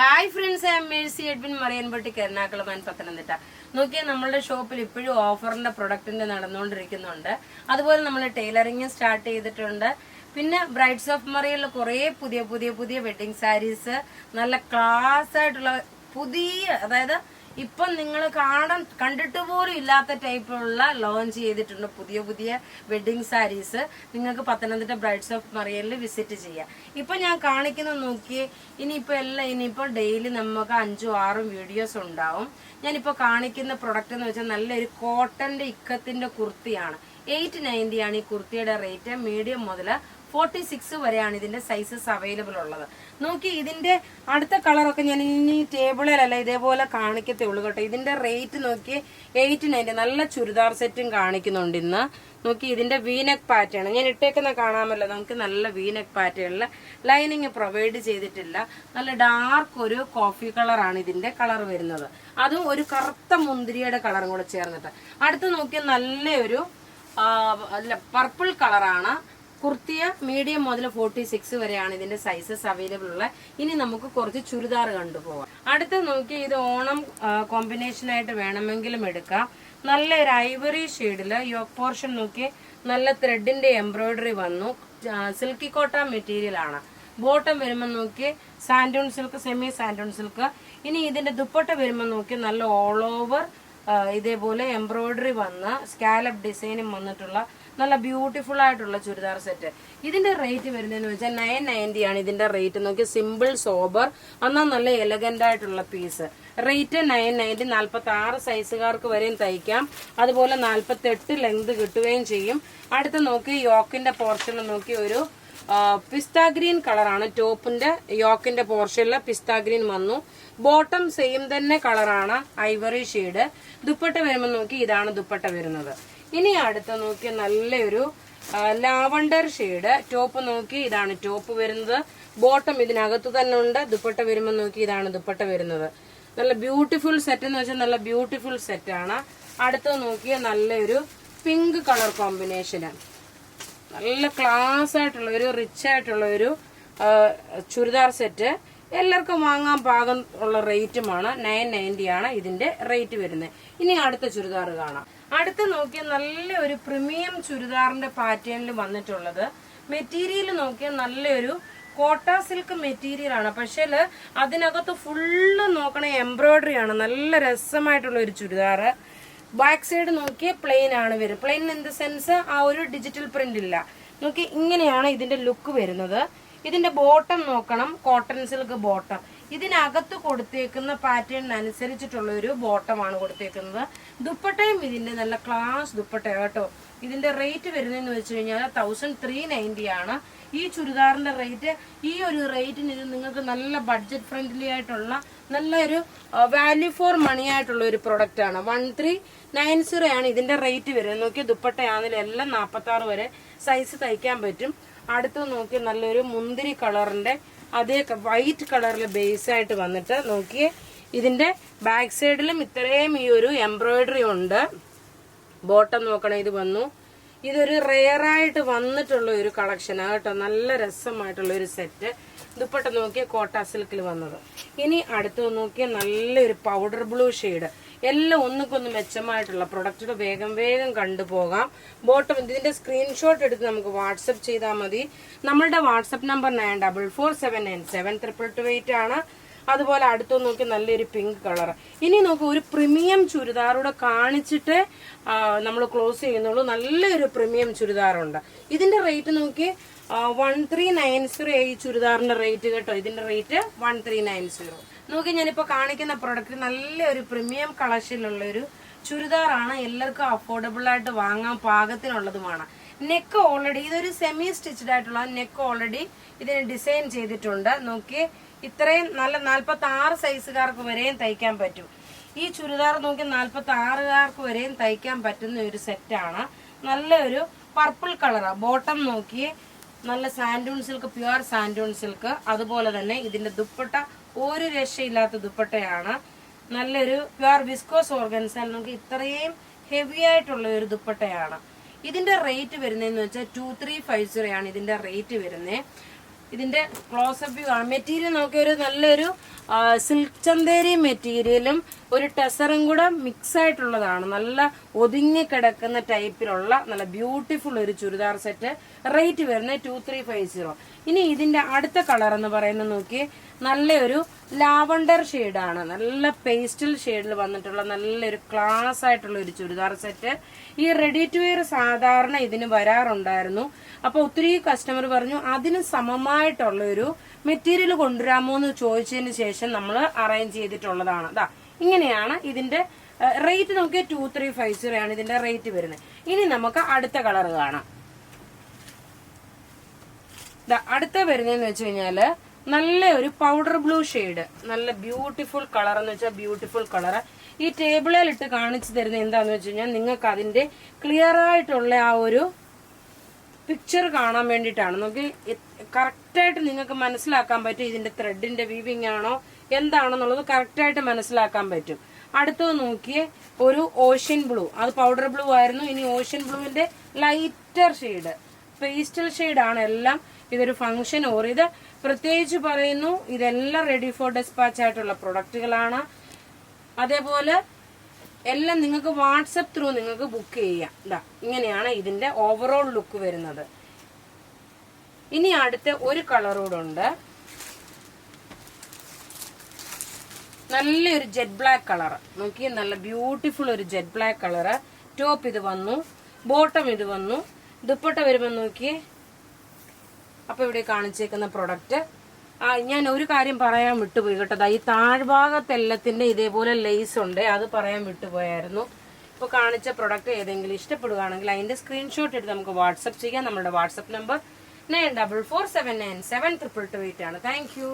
Hi friends, I am Mercy Edwin Mariyanpatti Ernakulam and Pathanamthitta. നോക്കിയാൽ നമ്മളുടെ ഷോപ്പിൽ ഇപ്പോഴും ഓഫറിന്റെ പ്രൊഡക്റ്റിന്റെ നടന്നുകൊണ്ടിരിക്കുന്നുണ്ട്. അതുപോലെ നമ്മൾ ടൈലറിംഗ് സ്റ്റാർട്ട് ചെയ്തിട്ടുണ്ട്. പിന്നെ ബ്രൈഡ്സ് ഓഫ് മറിയയിൽ കുറെ പുതിയ വെഡിങ് സാരീസ്, നല്ല ക്ലാസ് ആയിട്ടുള്ള പുതിയ, അതായത് ഇപ്പം നിങ്ങൾ കണ്ടിട്ട് പോലും ഇല്ലാത്ത ടൈപ്പിലുള്ള ലോഞ്ച് ചെയ്തിട്ടുണ്ട് പുതിയ വെഡിങ് സാരീസ്. നിങ്ങൾക്ക് പത്തനംതിട്ട ബ്രൈഡ്സ് ഓഫ് മറിയലിൽ വിസിറ്റ് ചെയ്യാം. ഇപ്പൊ ഞാൻ കാണിക്കുന്നത് നോക്കിയേ, ഇനിയിപ്പോൾ ഡെയിലി നമുക്ക് 5ഉം 6ഉം വീഡിയോസ് ഉണ്ടാവും. ഞാനിപ്പോൾ കാണിക്കുന്ന പ്രൊഡക്റ്റ് എന്ന് വെച്ചാൽ നല്ലൊരു കോട്ടന്റെ ഇക്കത്തിന്റെ കുർത്തിയാണ്. 890 ആണ് ഈ കുർത്തിയുടെ റേറ്റ്. മീഡിയം മുതൽ 46 വരെയാണ് ഇതിന്റെ സൈസസ് അവൈലബിൾ ഉള്ളത്. നോക്കി, ഇതിന്റെ അടുത്ത കളറൊക്കെ ഞാൻ ഇനി ടേബിളിലല്ല ഇതേപോലെ കാണിക്കത്തേ ഉള്ളൂ കേട്ടോ. ഇതിന്റെ റേറ്റ് നോക്കി 890. നല്ല ചുരിദാർ സെറ്റും കാണിക്കുന്നുണ്ട് ഇന്ന്. നോക്കി, ഇതിന്റെ വീനെക്ക് പാറ്റേൺ ഞാൻ ഇട്ടേക്കുന്ന കാണാമല്ലോ. നമുക്ക് നല്ല വീനെക്ക് പാറ്റേണില് ലൈനിങ് പ്രൊവൈഡ് ചെയ്തിട്ടില്ല. നല്ല ഡാർക്ക് ഒരു കോഫി കളറാണ് ഇതിന്റെ കളർ വരുന്നത്. അതും ഒരു കറുത്ത മുന്തിരിയുടെ കളറും കൂടെ ചേർന്നിട്ട്. അടുത്ത് നോക്കിയാൽ നല്ലൊരു പർപ്പിൾ കളറാണ്. കുർത്തിയ മീഡിയം മുതൽ 46 വരെയാണ് ഇതിന്റെ സൈസസ് അവൈലബിൾ ഉള്ള. ഇനി നമുക്ക് കുറച്ച് ചുരിദാർ കണ്ടുപോകാം. അടുത്ത് നോക്കി, ഇത് ഓണം കോമ്പിനേഷൻ ആയിട്ട് വേണമെങ്കിലും എടുക്കാം. നല്ലൊരു ഐവറി ഷെയ്ഡില് യോക്ക് പോർഷൻ നോക്കി നല്ല ത്രെഡിന്റെ എംബ്രോയിഡറി വന്നു. സിൽക്കി കോട്ട മെറ്റീരിയൽ ആണ്. ബോട്ടം വരുമ്പോൾ നോക്കി സാൻഡൂൺ സിൽക്ക്, സെമി സാൻഡൂൺ സിൽക്ക്. ഇനി ഇതിന്റെ ദുപ്പട്ട വരുമ്പോൾ നോക്കി നല്ല ഓൾ ഓവർ ഇതേപോലെ എംബ്രോയിഡറി വന്ന് സ്കാലപ്പ് ഡിസൈനും വന്നിട്ടുള്ള നല്ല ബ്യൂട്ടിഫുൾ ആയിട്ടുള്ള ചുരിദാർ സെറ്റ്. ഇതിന്റെ റേറ്റ് വരുന്നതെന്ന് വെച്ചാൽ 990 ആണ് ഇതിന്റെ റേറ്റ്. നോക്കി, സിമ്പിൾ സോബർ എന്നാൽ നല്ല എലഗന്റ് ആയിട്ടുള്ള പീസ്. റേറ്റ് 990. 46 സൈസുകാർക്ക് വരെയും തയ്ക്കാം. അതുപോലെ 48 ലെങ്ത് കിട്ടുകയും ചെയ്യും. അടുത്ത് നോക്കി, യോക്കിന്റെ പോർഷനിൽ നോക്കി ഒരു പിസ്ത ഗ്രീൻ കളറാണ്. ടോപ്പിന്റെ യോക്കിന്റെ പോർഷനിൽ പിസ്ത ഗ്രീൻ വന്നു. ബോട്ടം സെയിം തന്നെ കളറാണ്, ഐവറി ഷെയ്ഡ്. ദുപ്പട്ട വരുമ്പോൾ നോക്കി ഇതാണ് ദുപ്പട്ട വരുന്നത്. ഇനി അടുത്ത നോക്കി നല്ലൊരു ലാവണ്ടർ ഷെയ്ഡ്. ടോപ്പ് നോക്കി ഇതാണ് ടോപ്പ് വരുന്നത്. ബോട്ടം ഇതിനകത്ത് തന്നെ ഉണ്ട്. ദുപ്പട്ട വരുമ്പോൾ നോക്കി ഇതാണ് ദുപ്പട്ട വരുന്നത്. നല്ല ബ്യൂട്ടിഫുൾ സെറ്റ് എന്ന് വെച്ചാൽ നല്ല ബ്യൂട്ടിഫുൾ സെറ്റാണ്. അടുത്ത് നോക്കിയ നല്ലൊരു പിങ്ക് കളർ കോമ്പിനേഷന്. നല്ല ക്ലാസ് ആയിട്ടുള്ള ഒരു റിച്ച് ആയിട്ടുള്ള ഒരു ചുരിദാർ സെറ്റ്. എല്ലാവർക്കും വാങ്ങാൻ പാകം ഉള്ള റേറ്റുമാണ്. 990 ആണ് ഇതിന്റെ റേറ്റ് വരുന്നത്. ഇനി അടുത്ത ചുരിദാർ കാണാം. അടുത്ത് നോക്കിയാൽ നല്ല ഒരു പ്രീമിയം ചുരിദാറിന്റെ പാറ്റേണിൽ വന്നിട്ടുള്ളത്. മെറ്റീരിയൽ നോക്കിയാൽ നല്ലൊരു കോട്ട സിൽക്ക് മെറ്റീരിയൽ ആണ്. പക്ഷേ അതിനകത്ത് ഫുള്ള് നോക്കണ എംബ്രോയിഡറി ആണ്. നല്ല രസമായിട്ടുള്ള ഒരു ചുരിദാർ. ബാക്ക് സൈഡ് നോക്കിയാൽ പ്ലെയിൻ ആണ് വരും. പ്ലെയിൻ ഇൻ ദ സെൻസ് ആ ഒരു ഡിജിറ്റൽ പ്രിന്റ് ഇല്ല. നോക്കി, ഇങ്ങനെയാണ് ഇതിന്റെ ലുക്ക് വരുന്നത്. ഇതിന്റെ ബോട്ടം നോക്കണം, കോട്ടൺ സിൽക്ക് ബോട്ടം. ഇതിനകത്ത് കൊടുത്തേക്കുന്ന പാറ്റേണിനനുസരിച്ചിട്ടുള്ള ഒരു ബോട്ടമാണ് കൊടുത്തേക്കുന്നത്. ദുപ്പട്ടയും ഇതിന്റെ നല്ല ക്ലാസ് ദുപ്പട്ട കേട്ടോ. ഇതിന്റെ റേറ്റ് വരുന്നതെന്ന് വെച്ച് കഴിഞ്ഞാൽ 1390 ആണ് ഈ ചുരിദാറിന്റെ റേറ്റ്. ഈ ഒരു റേറ്റിന് ഇത് നിങ്ങൾക്ക് നല്ല ബഡ്ജറ്റ് ഫ്രണ്ട്ലി ആയിട്ടുള്ള നല്ലൊരു വാല്യൂ ഫോർ മണി ആയിട്ടുള്ള ഒരു പ്രൊഡക്റ്റ് ആണ്. 1390 ആണ് ഇതിന്റെ റേറ്റ് വരുന്നത്. നോക്കി, ദുപ്പട്ടയാണെങ്കിലും എല്ലാം 46 വരെ സൈസ് തയ്ക്കാൻ പറ്റും. അടുത്ത് നോക്കി നല്ലൊരു മുന്തിരി കളറിന്റെ അതേ വൈറ്റ് കളറിൽ ബേസ് ആയിട്ട് വന്നിട്ട് നോക്കിയേ, ഇതിന്റെ ബാക്ക് സൈഡിലും ഇത്രയും ഈ ഒരു എംബ്രോയിഡറി ഉണ്ട്. ബോട്ടം നോക്കണേ, ഇത് വന്നു. ഇതൊരു റെയർ ആയിട്ട് വന്നിട്ടുള്ള ഒരു കളക്ഷനാണ് കേട്ടോ. നല്ല രസമായിട്ടുള്ള ഒരു സെറ്റ്. ദുപ്പട്ട നോക്കിയ കോട്ട സിൽക്കിൽ വന്നത്. ഇനി അടുത്ത് നോക്കിയ നല്ലൊരു പൗഡർ ബ്ലൂ ഷെയ്ഡ്. എല്ലാം ഒന്നുകൊന്ന് മെച്ചമായിട്ടുള്ള പ്രൊഡക്റ്റ്. വേഗം കണ്ടുപോകാം. ബോട്ടം ഇതിന്റെ സ്ക്രീൻഷോട്ട് എടുത്ത് നമുക്ക് വാട്സപ്പ് ചെയ്താൽ മതി. നമ്മളുടെ വാട്സപ്പ് നമ്പർ 9447972228 ആണ്. അതുപോലെ അടുത്ത് നോക്കി നല്ലൊരു പിങ്ക് കളർ. ഇനി നോക്കൂ, ഒരു പ്രീമിയം ചുരിദാറൂടെ കാണിച്ചിട്ട് നമ്മൾ ക്ലോസ് ചെയ്യുന്നുള്ളൂ. നല്ലൊരു പ്രീമിയം ചുരിദാറുണ്ട്. ഇതിന്റെ റേറ്റ് നോക്കി 1390 ഈ ചുരിദാറിന്റെ റേറ്റ് കേട്ടോ. ഇതിന്റെ റേറ്റ് 1390. നോക്കി, ഞാനിപ്പോ കാണിക്കുന്ന പ്രൊഡക്റ്റ് നല്ലൊരു പ്രീമിയം കളക്ഷനിലുള്ള ഒരു ചുരിദാറാണ്. എല്ലാവർക്കും അഫോർഡബിൾ ആയിട്ട് വാങ്ങാൻ പാകത്തിനുള്ളതുമാണ്. നെക്ക് ഓൾറെഡി ഇതൊരു സെമി സ്റ്റിച്ച്ഡ് ആയിട്ടുള്ള നെക്ക് ഓൾറെഡി ഇതിന് ഡിസൈൻ ചെയ്തിട്ടുണ്ട്. നോക്കി, ഇത്രയും നല്ല 46 സൈസുകാർക്ക് വരെയും തയ്ക്കാൻ പറ്റും. ഈ ചുരിദാർ നോക്കി 46കാർക്ക് വരെയും തയ്ക്കാൻ പറ്റുന്ന ഒരു സെറ്റാണ്. നല്ലൊരു പർപ്പിൾ കളറാണ്. ബോട്ടം നോക്കി നല്ല സാൻഡൂൺ സിൽക്ക്, പ്യുവർ സാൻഡൂൺ സിൽക്ക്. അതുപോലെ തന്നെ ഇതിന്റെ ദുപ്പട്ട ഒരു രക്ഷയില്ലാത്ത ദുപ്പട്ടയാണ്. നല്ലൊരു പ്യുവർ വിസ്കോസ് ഓർഗൻസയിൽ നമുക്ക് ഇത്രയും ഹെവി ആയിട്ടുള്ള ഒരു ദുപ്പട്ടയാണ്. ഇതിന്റെ റേറ്റ് വരുന്നതെന്ന് വെച്ചാൽ 2350 ആണ് ഇതിന്റെ റേറ്റ് വരുന്നത്. ഇതിന്റെ ക്ലോസപ്പ് വ്യൂ ആണ്. മെറ്റീരിയൽ നോക്കിയ ഒരു നല്ലൊരു സിൽക്ക് ചന്തേരി മെറ്റീരിയലും ഒരു ടെസറും കൂടെ മിക്സ് ആയിട്ടുള്ളതാണ്. നല്ല ഒതുങ്ങി കിടക്കുന്ന ടൈപ്പിലുള്ള നല്ല ബ്യൂട്ടിഫുൾ ഒരു ചുരിദാർ സെറ്റ്. റേറ്റ് വരുന്നത് 2350. ഇനി ഇതിന്റെ അടുത്ത കളർ എന്ന് പറയുന്നത് നോക്കി, നല്ലൊരു ലാവണ്ടർ ഷെയ്ഡാണ്. നല്ല പേസ്റ്റൽ ഷെയ്ഡിൽ വന്നിട്ടുള്ള നല്ലൊരു ക്ലാസ് ആയിട്ടുള്ള ഒരു ചുരിദാർ സെറ്റ്. ഈ റെഡി ടു വെയർ സാധാരണ ഇതിന് വരാറുണ്ടായിരുന്നു. അപ്പൊ ഒത്തിരി കസ്റ്റമർ പറഞ്ഞു അതിന് സമമായിട്ടുള്ള ഒരു മെറ്റീരിയൽ കൊണ്ടുവരാമോ എന്ന് ചോദിച്ചതിന് ശേഷം നമ്മൾ അറേഞ്ച് ചെയ്തിട്ടുള്ളതാണ്. അതാ ഇങ്ങനെയാണ് ഇതിന്റെ റേറ്റ്. നോക്കിയാൽ 2350 ആണ് ഇതിന്റെ റേറ്റ് വരുന്നത്. ഇനി നമുക്ക് അടുത്ത കളർ കാണാം. അടുത്ത വരുന്നതെന്ന് വെച്ച് കഴിഞ്ഞാല് നല്ല ഒരു പൗഡർ ബ്ലൂ ഷെയ്ഡ്, നല്ല ബ്യൂട്ടിഫുൾ കളർ എന്ന് വെച്ചാൽ ബ്യൂട്ടിഫുൾ കളർ. ഈ ടേബിളിൽ ഇട്ട് കാണിച്ചു തരുന്നത് എന്താന്ന് വെച്ച് കഴിഞ്ഞാൽ നിങ്ങൾക്ക് അതിന്റെ ക്ലിയർ ആയിട്ടുള്ള ആ ഒരു പിക്ചർ കാണാൻ വേണ്ടിയിട്ടാണ്. നോക്കി കറക്റ്റായിട്ട് നിങ്ങൾക്ക് മനസ്സിലാക്കാൻ പറ്റും ഇതിന്റെ ത്രെഡിന്റെ വീവിങ് ആണോ എന്താണെന്നുള്ളത് കറക്റ്റായിട്ട് മനസ്സിലാക്കാൻ പറ്റും. അടുത്തത് നോക്കിയേ, ഒരു ഓഷ്യൻ ബ്ലൂ, അത് പൗഡർ ബ്ലൂ ആയിരുന്നു. ഇനി ഓഷ്യൻ ബ്ലൂവിന്റെ ലൈറ്റർ ഷെയ്ഡ്, പേസ്റ്റൽ ഷെയ്ഡാണ് എല്ലാം. ഇതൊരു ഫംഗ്ഷൻ ഓർ ഇത് പ്രത്യേകിച്ച് പറയുന്നു, ഇതെല്ലാം റെഡി ഫോർ ഡെസ്പാച്ച് ആയിട്ടുള്ള പ്രൊഡക്റ്റുകളാണ്. അതേപോലെ എല്ലാം നിങ്ങൾക്ക് വാട്സപ്പ് ത്രൂ നിങ്ങൾക്ക് ബുക്ക് ചെയ്യാം. ഇങ്ങനെയാണ് ഇതിന്റെ ഓവറോൾ ലുക്ക് വരുന്നത്. ഇനി അടുത്ത ഒരു കളറോടുണ്ട്, നല്ലൊരു ജെറ്റ് ബ്ലാക്ക് കളർ. നോക്കി, നല്ല ബ്യൂട്ടിഫുൾ ഒരു ജെറ്റ് ബ്ലാക്ക് കളറ്. ടോപ്പ് ഇത് വന്നു, ബോട്ടം ഇത് വന്നു, ദുപ്പട്ട വരുമ്പോൾ നോക്കിയേ. അപ്പൊ ഇവിടെ കാണിച്ചേക്കുന്ന പ്രൊഡക്റ്റ്, ഞാൻ ഒരു കാര്യം പറയാൻ വിട്ടുപോയി കേട്ടോ. ഈ താഴ്ഭാഗത്തെല്ലാത്തിന്റെ ഇതേപോലെ ലേസ് ഉണ്ട്, അത് പറയാൻ വിട്ടുപോയായിരുന്നു. ഇപ്പൊ കാണിച്ച പ്രൊഡക്റ്റ് ഏതെങ്കിലും ഇഷ്ടപ്പെടുകയാണെങ്കിൽ അതിന്റെ സ്ക്രീൻഷോട്ട് എടുത്ത് നമുക്ക് വാട്സപ്പ് ചെയ്യാം. നമ്മുടെ വാട്സപ്പ് നമ്പർ 9447972228 ആണ്. Thank you.